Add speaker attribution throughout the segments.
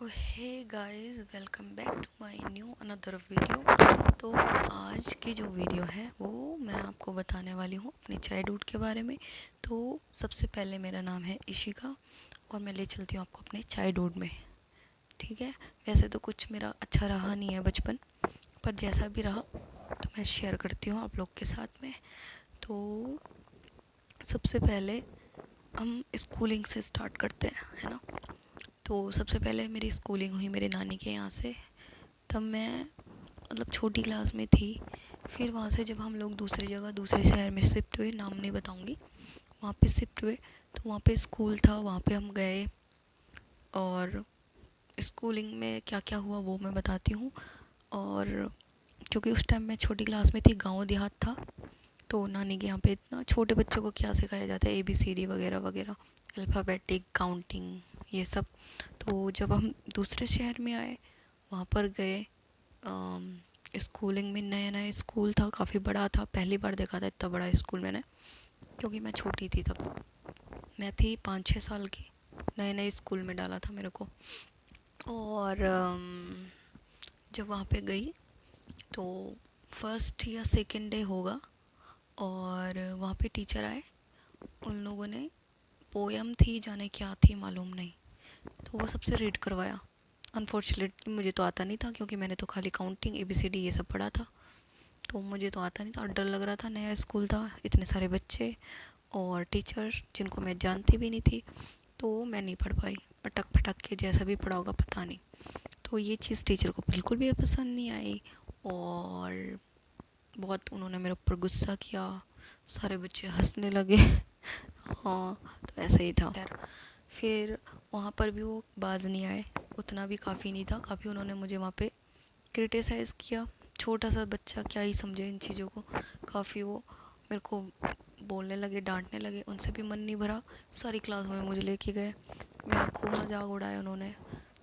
Speaker 1: Hey guys, welcome back to my new another video. तो आज की जो वीडियो है वो मैं आपको बताने वाली हूँ अपने चाइल्डहुड के बारे में। तो सबसे पहले मेरा नाम है इशिका और मैं ले चलती हूँ आपको अपने चाइल्डहुड में। ठीक है। वैसे तो कुछ मेरा अच्छा रहा नहीं है बचपन, पर जैसा भी रहा तो मैं शेयर करती हूँ आप लोग के साथ में। तो सबसे पहले हम स्कूलिंग से स्टार्ट करते हैं, है ना। तो सबसे पहले मेरी स्कूलिंग हुई मेरे नानी के यहाँ से। तब मैं मतलब छोटी क्लास में थी। फिर वहाँ से जब हम लोग दूसरी जगह दूसरे शहर में शिफ्ट हुए, नाम नहीं बताऊँगी, वहाँ पे शिफ्ट हुए तो वहाँ पे स्कूल था, वहाँ पे हम गए। और स्कूलिंग में क्या क्या हुआ वो मैं बताती हूँ। और क्योंकि उस टाइम मैं छोटी क्लास में थी, गांव देहात था, तो नानी के यहाँ पे इतना छोटे बच्चों को क्या सिखाया जाता है, ABCD वगैरह वगैरह, अल्फ़ाबेटिक, काउंटिंग, ये सब। तो जब हम दूसरे शहर में आए, वहाँ पर गए, स्कूलिंग में नया नया स्कूल था, काफ़ी बड़ा था, पहली बार देखा था इतना बड़ा स्कूल मैंने, क्योंकि मैं छोटी थी तब। मैं थी 5-6 साल की। नए नए स्कूल में डाला था मेरे को। और जब वहाँ पे गई तो फर्स्ट या सेकेंड डे होगा, और वहाँ पे टीचर आए। उन लोगों ने पोयम थी, जाने क्या थी मालूम नहीं, तो वो सबसे रीड करवाया। अनफॉर्चुनेटली मुझे तो आता नहीं था, क्योंकि मैंने तो खाली काउंटिंग ABCD ये सब पढ़ा था, तो मुझे तो आता नहीं था और डर लग रहा था। नया स्कूल था, इतने सारे बच्चे और टीचर जिनको मैं जानती भी नहीं थी, तो मैं नहीं पढ़ पाई। अटक पटक के जैसा भी पढ़ा होगा पता नहीं। तो ये चीज़ टीचर को बिल्कुल भी पसंद नहीं आई, और बहुत उन्होंने मेरे ऊपर गुस्सा किया। सारे बच्चे हंसने लगे। हाँ, तो ऐसे ही था। खैर, फिर वहाँ पर भी वो बाज नहीं आए, उतना भी काफ़ी नहीं था। काफ़ी उन्होंने मुझे वहाँ पे क्रिटिसाइज़ किया। छोटा सा बच्चा क्या ही समझे इन चीज़ों को। काफ़ी वो मेरे को बोलने लगे, डांटने लगे। उनसे भी मन नहीं भरा, सारी क्लास में मुझे लेके गए, मेरा खूब मजाक उड़ाया उन्होंने।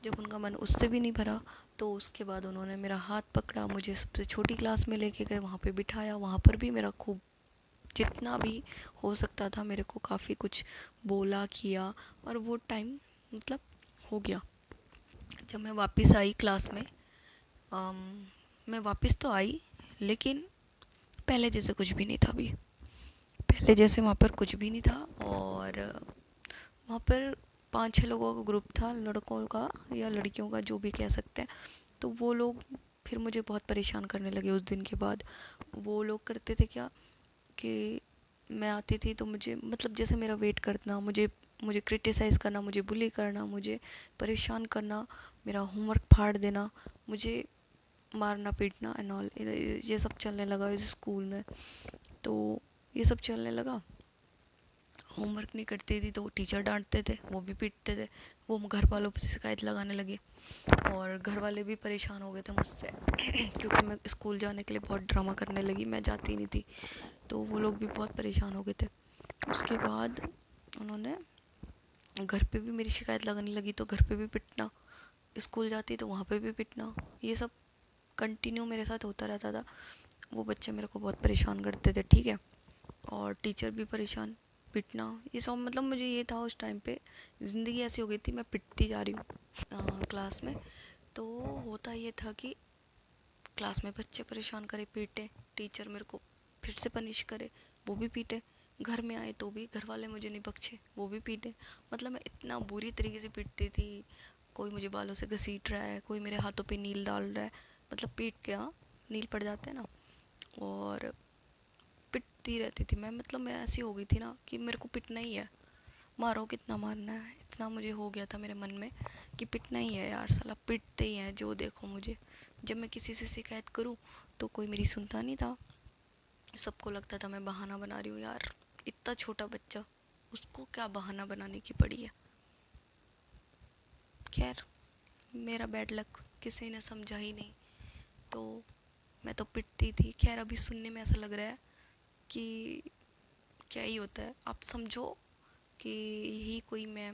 Speaker 1: जब उनका मन उससे भी नहीं भरा, तो उसके बाद उन्होंने मेरा हाथ पकड़ा, मुझे सबसे छोटी क्लास में लेके गए, वहाँ पे बिठाया। वहाँ पर भी मेरा खूब जितना भी हो सकता था मेरे को काफ़ी कुछ बोला किया। और वो टाइम मतलब हो गया। जब मैं वापस आई क्लास में, अम, मैं वापस तो आई, लेकिन पहले जैसे कुछ भी नहीं था अभी। पहले जैसे वहाँ पर कुछ भी नहीं था। और वहाँ पर 5-6 लोगों का ग्रुप था, लड़कों का या लड़कियों का, जो भी कह सकते हैं। तो वो लोग फिर मुझे बहुत परेशान करने लगे उस दिन के बाद। वो लोग करते थे क्या कि मैं आती थी तो मुझे मतलब जैसे मेरा वेट करना, मुझे मुझे क्रिटिसाइज़ करना, मुझे बुली करना, मुझे परेशान करना, मेरा होमवर्क फाड़ देना, मुझे मारना पीटना एंड ऑल, ये सब चलने लगा इस स्कूल में। तो ये सब चलने लगा। होमवर्क नहीं करती थी तो टीचर डांटते थे, वो भी पीटते थे। वो घर वालों पर शिकायत लगाने लगे, और घर वाले भी परेशान हो गए थे मुझसे। क्योंकि मैं स्कूल जाने के लिए बहुत ड्रामा करने लगी, मैं जाती नहीं थी, तो वो लोग भी बहुत परेशान हो गए थे। उसके बाद उन्होंने घर पे भी मेरी शिकायत लगाने लगी, तो घर पे भी पिटना, स्कूल जाती तो वहाँ पे भी पिटना। ये सब कंटिन्यू मेरे साथ होता रहता था। वो बच्चे मेरे को बहुत परेशान करते थे, ठीक है। और टीचर भी परेशान, पिटना, ये सब मतलब मुझे ये था उस टाइम पे, ज़िंदगी ऐसी हो गई थी, मैं पिटती जा रही हूँ क्लास में। तो होता ये था कि क्लास में बच्चे परेशान करे, पीटे, टीचर मेरे को फिर से पनिश करे, वो भी पीटे। घर में आए तो भी घर वाले मुझे नहीं बख्शे, वो भी पीटे। मतलब मैं इतना बुरी तरीके से पीटती थी। कोई मुझे बालों से घसीट रहा है, कोई मेरे हाथों पे नील डाल रहा है, मतलब पीट के, हाँ, नील पड़ जाते हैं ना। और पिटती रहती थी मैं, मतलब मैं ऐसी हो गई थी ना कि मेरे को पिटना ही है। मारो कितना मारना है, इतना मुझे हो गया था मेरे मन में कि पिटना ही है यार, साला पिटते ही हैं जो देखो मुझे। जब मैं किसी से शिकायत करूं तो कोई मेरी सुनता नहीं था। सबको लगता था मैं बहाना बना रही हूँ यार। इतना छोटा बच्चा, उसको क्या बहाना बनाने की पड़ी है। खैर, मेरा बैड लक, किसी ने समझा ही नहीं, तो मैं तो पिटती थी। खैर, अभी सुनने में ऐसा लग रहा है कि क्या ही होता है, आप समझो कि यही कोई मैं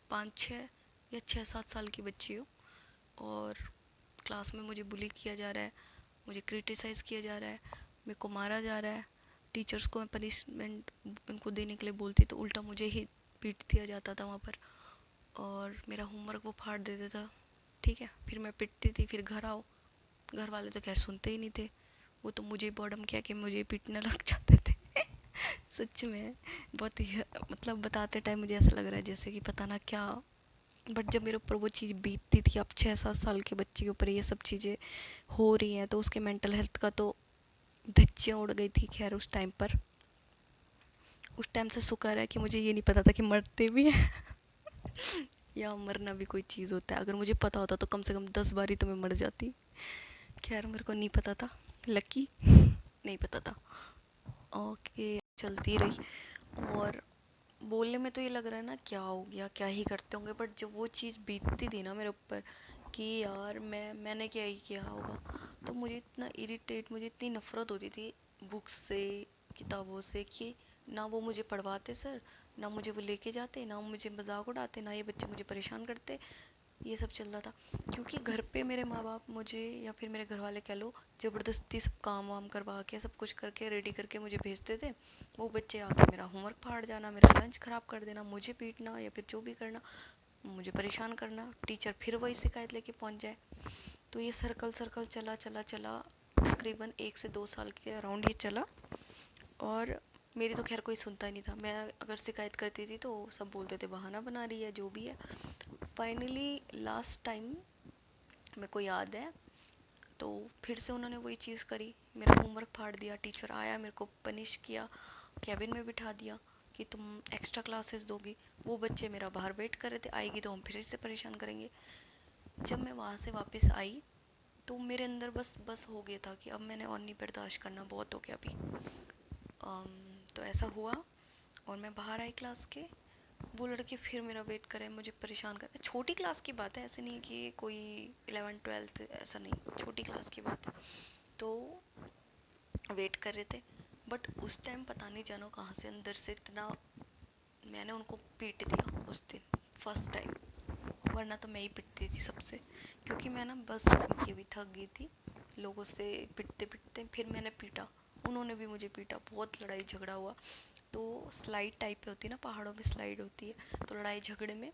Speaker 1: 5-6 या 6-7 साल की बच्ची हूँ, और क्लास में मुझे बुली किया जा रहा है, मुझे क्रिटिसाइज़ किया जा रहा है, मेरे को मारा जा रहा है। टीचर्स को मैं पनिशमेंट उनको देने के लिए बोलती तो उल्टा मुझे ही पीट दिया जाता था वहाँ पर। और मेरा होमवर्क वो फाड़ देता था, ठीक है। फिर मैं पिटती थी, फिर घर आओ, घर वाले तो खैर सुनते ही नहीं थे, वो तो मुझे बॉडम क्या कि मुझे पीटने लग जाते थे। सच में बहुत ही, मतलब बताते टाइम मुझे ऐसा लग रहा है जैसे कि पता ना क्या। बट जब मेरे ऊपर वो चीज़ बीतती थी, अब 6-7 साल के बच्चे के ऊपर ये सब चीज़ें हो रही हैं, तो उसके मेंटल हेल्थ का तो धज्जियाँ उड़ गई थी। खैर उस टाइम से शुक्र है कि मुझे ये नहीं पता था कि मरते भी हैं। या मरना भी कोई चीज़ होता है। अगर मुझे पता होता तो कम से कम 10 बार ही तो मैं मर जाती। खैर मेरे को नहीं पता था, लकी नहीं पता था। ओके, चलती रही। और बोलने में तो ये लग रहा है ना क्या हो गया, क्या ही करते होंगे, बट जब वो चीज़ बीतती थी ना मेरे ऊपर कि यार मैंने क्या ही किया होगा, तो मुझे इतना इरिटेट, मुझे इतनी नफ़रत होती थी बुक्स से, किताबों से, कि ना वो मुझे पढ़वाते सर, ना मुझे वो लेके जाते, ना मुझे मजाक उड़ाते, ना ये बच्चे मुझे परेशान करते। ये सब चल रहा था क्योंकि घर पे मेरे माँ बाप मुझे, या फिर मेरे घर वाले कह लो, ज़बरदस्ती सब काम वाम करवा के, सब कुछ करके रेडी करके मुझे भेजते थे। वो बच्चे आके मेरा होमवर्क फाड़ जाना, मेरा लंच ख़राब कर देना, मुझे पीटना या फिर जो भी करना, मुझे परेशान करना, टीचर फिर वही शिकायत लेके पहुंच जाए। तो ये सर्कल सर्कल चला चला चला, तकरीबन 1 से 2 साल के अराउंड ये चला। और मेरी तो खैर कोई सुनता ही नहीं था। मैं अगर शिकायत करती थी तो सब बोलते थे बहाना बना रही है, जो भी है। फाइनली लास्ट टाइम मेरे को याद है, तो फिर से उन्होंने वही चीज़ करी, मेरा होमवर्क फाड़ दिया। टीचर आया, मेरे को पनिश किया, कैबिन में बिठा दिया कि तुम एक्स्ट्रा क्लासेस दोगी। वो बच्चे मेरा बाहर वेट कर रहे थे, आएगी तो हम फिर से परेशान करेंगे। जब मैं वहाँ से वापस आई तो मेरे अंदर बस बस हो गया था कि अब मैंने और नहीं बर्दाश्त करना, बहुत हो गया अभी। तो ऐसा हुआ और मैं बाहर आई क्लास के। वो लड़के फिर मेरा वेट करें, मुझे परेशान कर। छोटी क्लास की बात है, ऐसे नहीं कि कोई 11th 12th, ऐसा नहीं, छोटी क्लास की बात है। तो वेट कर रहे थे, बट उस टाइम पता नहीं जानो कहाँ से अंदर से इतना मैंने उनको पीट दिया उस दिन, फर्स्ट टाइम। वरना तो मैं ही पिटती थी सबसे, क्योंकि मैं ना बस हो गई थी, अभी थक गई थी लोगों से पिटते पिटते। फिर मैंने पीटा, उन्होंने भी मुझे पीटा, बहुत लड़ाई झगड़ा हुआ। तो स्लाइड टाइप पे होती है ना, पहाड़ों में स्लाइड होती है, तो लड़ाई झगड़े में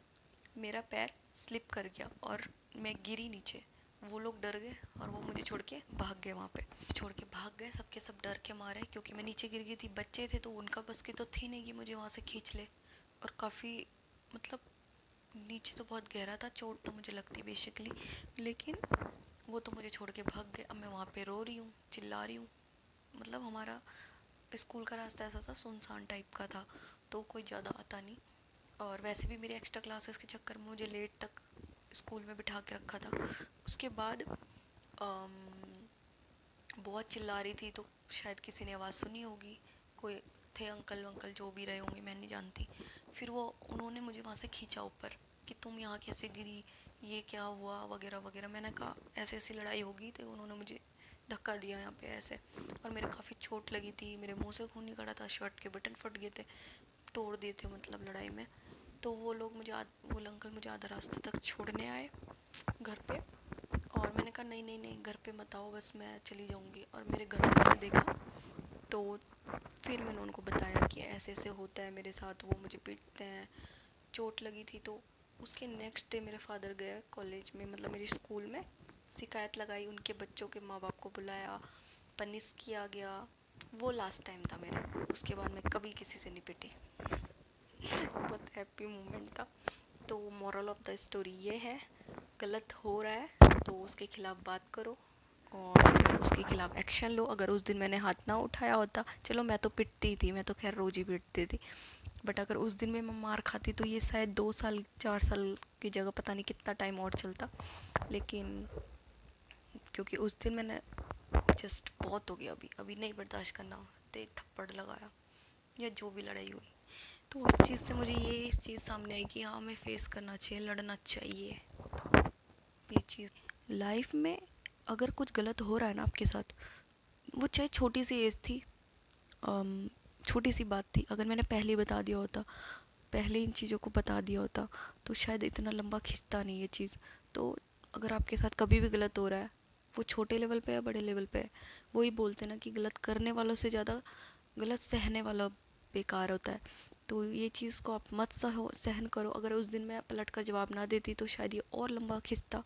Speaker 1: मेरा पैर स्लिप कर गया और मैं गिरी नीचे। वो लोग डर गए और वो मुझे छोड़ के भाग गए, वहाँ पे छोड़ के भाग गए, सबके सब डर के मारे, क्योंकि मैं नीचे गिर गई थी। बच्चे थे तो उनका बस की तो थी नहीं कि मुझे वहाँ से खींच ले। और काफ़ी, मतलब नीचे तो बहुत गहरा था, चोट तो मुझे लगती बेसिकली, लेकिन वो तो मुझे छोड़ के भाग गए। अब मैं वहाँ पे रो रही हूँ, चिल्ला रही हूँ। मतलब हमारा स्कूल का रास्ता ऐसा था, सुनसान टाइप का था, तो कोई ज़्यादा आता नहीं। और वैसे भी मेरे एक्स्ट्रा क्लासेस के चक्कर में मुझे लेट तक स्कूल में बिठा के रखा था। उसके बाद बहुत चिल्ला रही थी, तो शायद किसी ने आवाज़ सुनी होगी, कोई थे अंकल वंकल जो भी रहे होंगे, मैं नहीं जानती। फिर वो उन्होंने मुझे वहाँ से खींचा ऊपर कि तुम यहाँ कैसे गिरी, ये क्या हुआ, वगैरह वगैरह। मैंने कहा ऐसे ऐसी लड़ाई होगी, तो उन्होंने मुझे धक्का दिया यहाँ पे ऐसे। और मेरे काफ़ी चोट लगी थी, मेरे मुंह से खून निकला था, शर्ट के बटन फट गए थे, तोड़ दिए थे मतलब लड़ाई में। तो वो लोग मुझे वो अंकल मुझे आधा रास्ते तक छोड़ने आए घर पे। और मैंने कहा नहीं नहीं नहीं, घर पे मत आओ, बस मैं चली जाऊंगी। और मेरे घर वालों ने देखा, तो फिर मैंने उनको बताया कि ऐसे ऐसे होता है मेरे साथ, वो मुझे पीटते हैं, चोट लगी थी। तो उसके नेक्स्ट डे मेरे फादर गए कॉलेज में, मतलब मेरी स्कूल में, शिकायत लगाई, उनके बच्चों के माँ बाप को बुलाया, पनिश किया गया। वो लास्ट टाइम था मेरा, उसके बाद मैं कभी किसी से नहीं पिटी। बहुत हैप्पी मोमेंट था। तो मॉरल ऑफ द स्टोरी ये है, गलत हो रहा है तो उसके खिलाफ बात करो और उसके खिलाफ एक्शन लो। अगर उस दिन मैंने हाथ ना उठाया होता, चलो मैं तो पिटती थी, मैं तो खैर रोज ही पिटती थी, बट अगर उस दिन में मैं मार खाती तो ये शायद 2 साल 4 साल की जगह पता नहीं कितना टाइम और चलता। लेकिन क्योंकि उस दिन मैंने जस्ट बहुत हो गया, अभी अभी नहीं बर्दाश्त करना, तेज थप्पड़ लगाया या जो भी लड़ाई हुई। तो उस चीज़ से मुझे ये इस चीज़ सामने आई कि हाँ, हमें फेस करना चाहिए, लड़ना चाहिए। ये चीज़ लाइफ में, अगर कुछ गलत हो रहा है ना आपके साथ, वो चाहे छोटी सी एज थी, छोटी सी बात थी, अगर मैंने पहले ही बता दिया होता, पहले इन चीज़ों को बता दिया होता, तो शायद इतना लंबा खिंचता नहीं ये चीज़। तो अगर आपके साथ कभी भी गलत हो रहा है, वो छोटे लेवल पे या बड़े लेवल पे है, वही बोलते हैं ना कि गलत करने वालों से ज़्यादा गलत सहने वाला बेकार होता है। तो ये चीज़ को आप मत सहन करो। अगर उस दिन मैं पलट कर जवाब ना देती तो शायद ये और लंबा खिंचता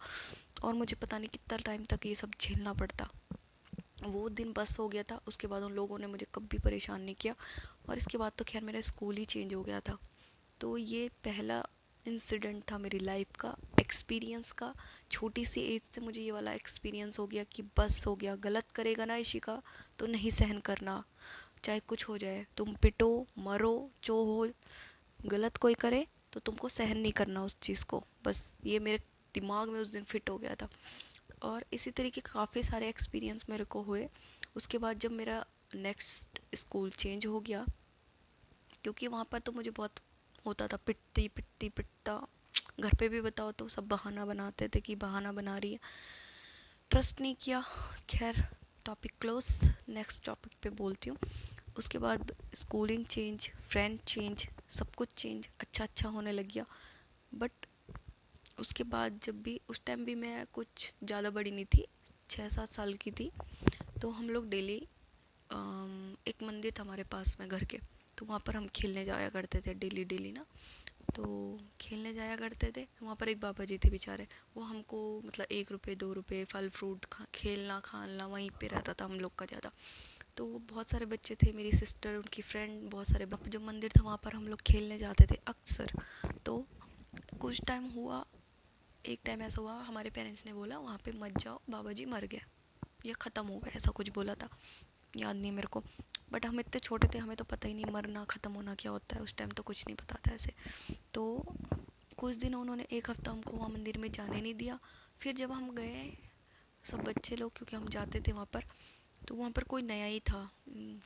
Speaker 1: और मुझे पता नहीं कितना टाइम तक ये सब झेलना पड़ता। वो दिन बस हो गया था, उसके बाद उन लोगों ने मुझे कभी परेशान नहीं किया। और इसके बाद तो खैर मेरा स्कूल ही चेंज हो गया था। तो ये पहला इंसिडेंट था मेरी लाइफ का, एक्सपीरियंस का। छोटी सी एज से मुझे ये वाला एक्सपीरियंस हो गया कि बस हो गया, गलत करेगा ना इशिका तो नहीं सहन करना, चाहे कुछ हो जाए, तुम पिटो, मरो, जो हो, गलत कोई करे तो तुमको सहन नहीं करना उस चीज़ को। बस ये मेरे दिमाग में उस दिन फिट हो गया था। और इसी तरीके काफ़ी सारे एक्सपीरियंस मेरे को हुए। उसके बाद जब मेरा नेक्स्ट स्कूल चेंज हो गया, क्योंकि वहाँ पर तो मुझे बहुत होता था, पिटती पिटती पिटता। घर पे भी बताओ तो सब बहाना बनाते थे कि बहाना बना रही है, ट्रस्ट नहीं किया। खैर, टॉपिक क्लोज, नेक्स्ट टॉपिक पे बोलती हूँ। उसके बाद स्कूलिंग चेंज, फ्रेंड चेंज, सब कुछ चेंज, अच्छा अच्छा होने लग गया। बट उसके बाद जब भी, उस टाइम भी मैं कुछ ज़्यादा बड़ी नहीं थी, 6-7 साल की थी। तो हम लोग डेली, एक मंदिर था हमारे पास में घर के, तो वहाँ पर हम खेलने जाया करते थे डेली डेली ना। तो खेलने जाया करते थे, वहाँ पर एक बाबा जी थे बेचारे, वो हमको मतलब 1 रुपये 2 रुपये फल फ्रूट खेलना खाना वहीं पे रहता था हम लोग का ज़्यादा। तो वो बहुत सारे बच्चे थे, मेरी सिस्टर, उनकी फ्रेंड, बहुत सारे जो मंदिर था वहाँ पर हम लोग खेलने जाते थे अक्सर। तो कुछ टाइम हुआ, एक टाइम ऐसा हुआ, हमारे पेरेंट्स ने बोला वहाँ पे मत जाओ, बाबा जी मर गए या ख़त्म हो गए, ऐसा कुछ बोला था, याद नहीं मेरे को। बट हम इतने छोटे थे, हमें तो पता ही नहीं मरना ख़त्म होना क्या होता है, उस टाइम तो कुछ नहीं पता था ऐसे। तो कुछ दिन उन्होंने, 1 हफ्ता हमको वहाँ मंदिर में जाने नहीं दिया। फिर जब हम गए सब बच्चे लोग, क्योंकि हम जाते थे वहाँ पर, तो वहाँ पर कोई नया ही था,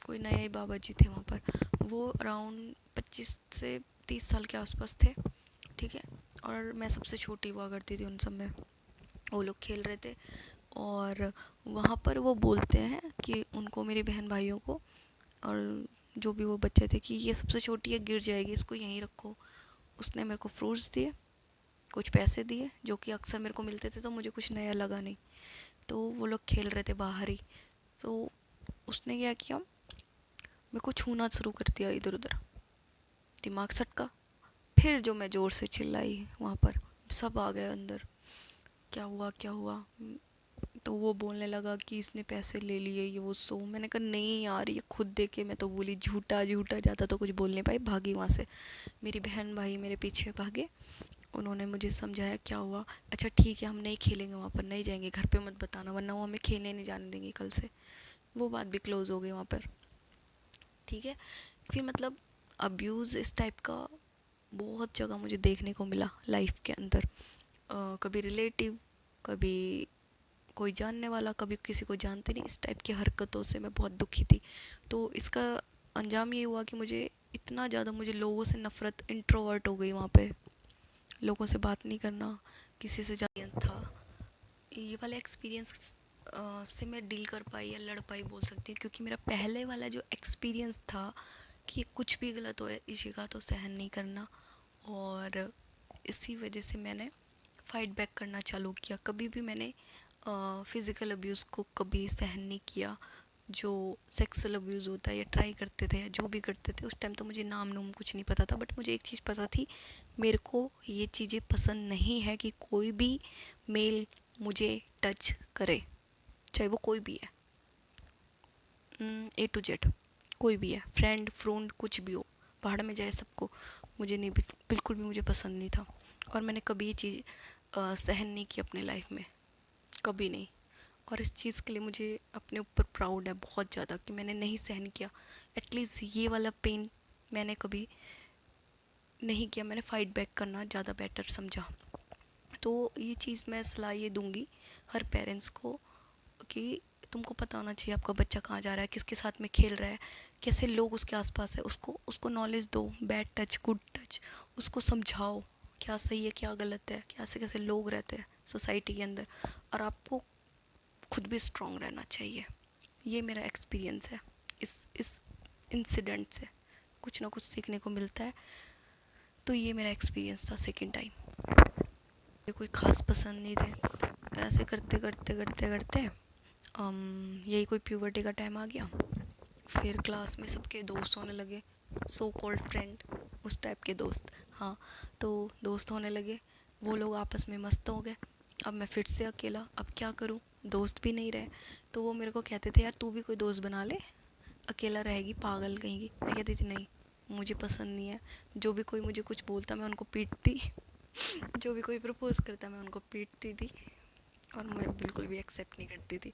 Speaker 1: कोई नया ही बाबा जी थे वहाँ पर। वो अराउंड 25 से 30 साल के आसपास थे, ठीक है। और मैं सबसे छोटी हुआ करती थी उन सब में। वो लोग खेल रहे थे और वहाँ पर वो बोलते हैं कि उनको, मेरे बहन भाइयों को और जो भी वो बच्चे थे, कि ये सबसे छोटी है, गिर जाएगी, इसको यहीं रखो। उसने मेरे को फ्रूट्स दिए, कुछ पैसे दिए जो कि अक्सर मेरे को मिलते थे, तो मुझे कुछ नया लगा नहीं। तो वो लोग खेल रहे थे बाहर ही, तो उसने क्या किया, मेरे को छूना शुरू कर दिया इधर उधर, दिमाग सटका। फिर जो मैं ज़ोर से चिल्लाई वहाँ पर, सब आ गए अंदर, क्या हुआ क्या हुआ। तो वो बोलने लगा कि इसने पैसे ले लिए, ये वो सो। मैंने कहा नहीं यार, ये खुद दे के, मैं तो बोली झूठा झूठा, ज़्यादा तो कुछ बोल नहीं पाई, भागी वहाँ से। मेरी बहन भाई मेरे पीछे भागे, उन्होंने मुझे समझाया क्या हुआ। अच्छा ठीक है, हम नहीं खेलेंगे वहाँ पर, नहीं जाएंगे, घर पे मत बताना वरना वो हमें खेलने नहीं जाने देंगे कल से। वो बात भी क्लोज़ हो गई वहाँ पर, ठीक है। फिर मतलब अब्यूज़ इस टाइप का बहुत जगह मुझे देखने को मिला लाइफ के अंदर। कभी रिलेटिव, कभी कोई जानने वाला, कभी किसी को जानते नहीं, इस टाइप की हरकतों से मैं बहुत दुखी थी। तो इसका अंजाम ये हुआ कि मुझे इतना ज़्यादा, मुझे लोगों से नफ़रत, इंट्रोवर्ट हो गई वहाँ पे, लोगों से बात नहीं करना, किसी से ज़्यादा था। ये वाला एक्सपीरियंस से मैं डील कर पाई या लड़ पाई बोल सकती हूँ, क्योंकि मेरा पहले वाला जो एक्सपीरियंस था कि कुछ भी गलत हो इशिका तो सहन नहीं करना, और इसी वजह से मैंने फ़ाइट बैक करना चालू किया। कभी भी मैंने फ़िज़िकल अब्यूज़ को कभी सहन नहीं किया। जो सेक्सुअल अब्यूज़ होता है, या ट्राई करते थे या जो भी करते थे, उस टाइम तो मुझे नाम नूम कुछ नहीं पता था, बट मुझे एक चीज़ पता थी, मेरे को ये चीज़ें पसंद नहीं है कि कोई भी मेल मुझे टच करे, चाहे वो कोई भी है, A to Z, कोई भी है, फ्रेंड फ्रोंड कुछ भी हो, पहाड़ में जाए सबको, मुझे नहीं, बिल्कुल भी मुझे पसंद नहीं था। और मैंने कभी ये चीज़ सहन नहीं की अपने लाइफ में, कभी नहीं। और इस चीज़ के लिए मुझे अपने ऊपर प्राउड है बहुत ज़्यादा कि मैंने नहीं सहन किया। एटलीस्ट ये वाला पेन मैंने कभी नहीं किया, मैंने फ़ाइट बैक करना ज़्यादा बेटर समझा। तो ये चीज़ मैं सलाह ये दूंगी हर पेरेंट्स को कि तुमको पता होना चाहिए आपका बच्चा कहाँ जा रहा है, किसके साथ में खेल रहा है, कैसे लोग उसके आसपास है, उसको उसको नॉलेज दो, बैड टच गुड टच, उसको समझाओ क्या सही है क्या गलत है, कैसे कैसे लोग रहते हैं सोसाइटी के अंदर। और आपको खुद भी स्ट्रांग रहना चाहिए। ये मेरा एक्सपीरियंस है, इस इंसिडेंट से कुछ ना कुछ सीखने को मिलता है। तो ये मेरा एक्सपीरियंस था सेकंड टाइम। ये कोई ख़ास पसंद नहीं थे, ऐसे करते करते करते करते यही कोई प्यूबर्टी का टाइम आ गया। फिर क्लास में सबके दोस्त होने लगे, सो कॉल्ड फ्रेंड, उस टाइप के दोस्त। हाँ, तो दोस्त होने लगे, वो लोग आपस में मस्त हो गए। अब मैं फिर से अकेला, अब क्या करूँ, दोस्त भी नहीं रहे। तो वो मेरे को कहते थे यार तू भी कोई दोस्त बना ले, अकेला रहेगी पागल कहेंगी। मैं कहती थी नहीं, मुझे पसंद नहीं है। जो भी कोई मुझे कुछ बोलता मैं उनको पीटती जो भी कोई प्रपोज करता मैं उनको पीटती थी, और मैं बिल्कुल भी एक्सेप्ट नहीं करती थी।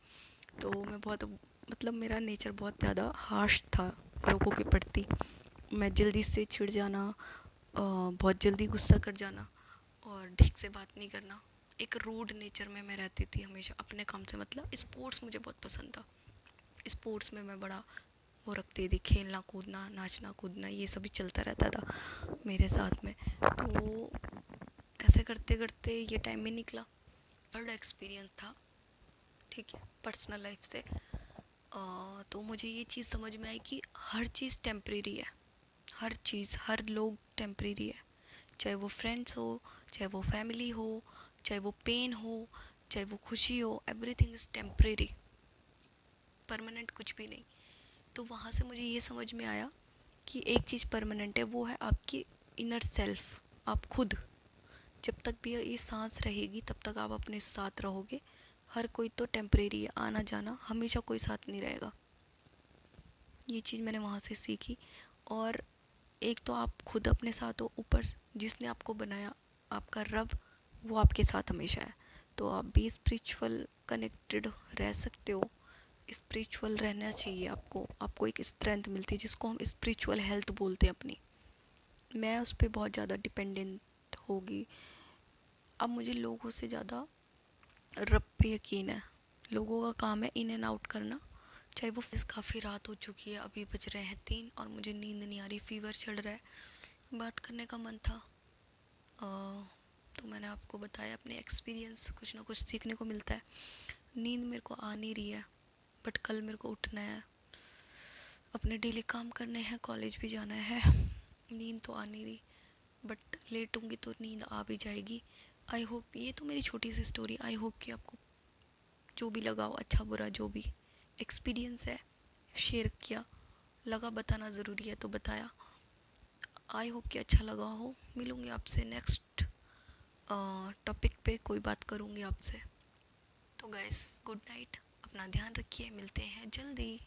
Speaker 1: तो मैं बहुत, मतलब मेरा नेचर बहुत ज़्यादा हार्श था लोगों के प्रति। मैं जल्दी से चिढ़ जाना, बहुत जल्दी गुस्सा कर जाना, और ठीक से बात नहीं करना। एक रूड नेचर में मैं रहती थी हमेशा, अपने काम से मतलब। स्पोर्ट्स मुझे बहुत पसंद था, स्पोर्ट्स में मैं बड़ा वो रखती थी, खेलना कूदना नाचना कूदना ये सभी चलता रहता था मेरे साथ में। तो ऐसे करते करते ये टाइम भी निकला। बड़ा एक्सपीरियंस था, ठीक है, पर्सनल लाइफ से। तो मुझे ये चीज़ समझ में आई कि हर चीज़ टेम्परेरी है, हर चीज़, हर लोग टेम्परेरी है। चाहे वो फ्रेंड्स हो, चाहे वो फैमिली हो, चाहे वो पेन हो, चाहे वो खुशी हो, एवरीथिंग इज़ टेम्परेरी, परमानेंट कुछ भी नहीं। तो वहाँ से मुझे ये समझ में आया कि एक चीज़ परमानेंट है, वो है आपकी इनर सेल्फ, आप खुद। जब तक भी ये सांस रहेगी तब तक आप अपने साथ रहोगे। हर कोई तो टेम्परेरी है, आना जाना, हमेशा कोई साथ नहीं रहेगा। ये चीज़ मैंने वहाँ से सीखी। और एक तो आप खुद अपने साथ हो, ऊपर जिसने आपको बनाया, आपका रब, वो आपके साथ हमेशा है। तो आप भी स्पिरिचुअल कनेक्टेड रह सकते हो। स्पिरिचुअल रहना चाहिए आपको, आपको एक स्ट्रेंथ मिलती है जिसको हम स्पिरिचुअल हेल्थ बोलते हैं अपनी। मैं उस पर बहुत ज़्यादा डिपेंडेंट होगी। अब मुझे लोगों से ज़्यादा रब पे यकीन है। लोगों का काम है इन एंड आउट करना, चाहे वो काफ़ी रात हो चुकी है, अभी बज रहे हैं 3 और मुझे नींद नहीं आ रही, फीवर चढ़ रहा है। बात करने का मन था, तो मैंने आपको बताया अपने एक्सपीरियंस, कुछ ना कुछ सीखने को मिलता है। नींद मेरे को आ नहीं रही है, बट कल मेरे को उठना है, अपने डेली काम करने हैं, कॉलेज भी जाना है। नींद तो आ नहीं रही, बट लेटूंगी तो नींद आ भी जाएगी। आई होप, ये तो मेरी छोटी सी स्टोरी, आई होप कि आपको जो भी लगा हो, अच्छा बुरा जो भी एक्सपीरियंस है शेयर किया, लगा बताना ज़रूरी है तो बताया। आई होप कि अच्छा लगा हो। मिलूंगी आपसे नेक्स्ट टॉपिक पे, कोई बात करूंगी आपसे। तो गाइस गुड नाइट, अपना ध्यान रखिए, मिलते हैं जल्दी।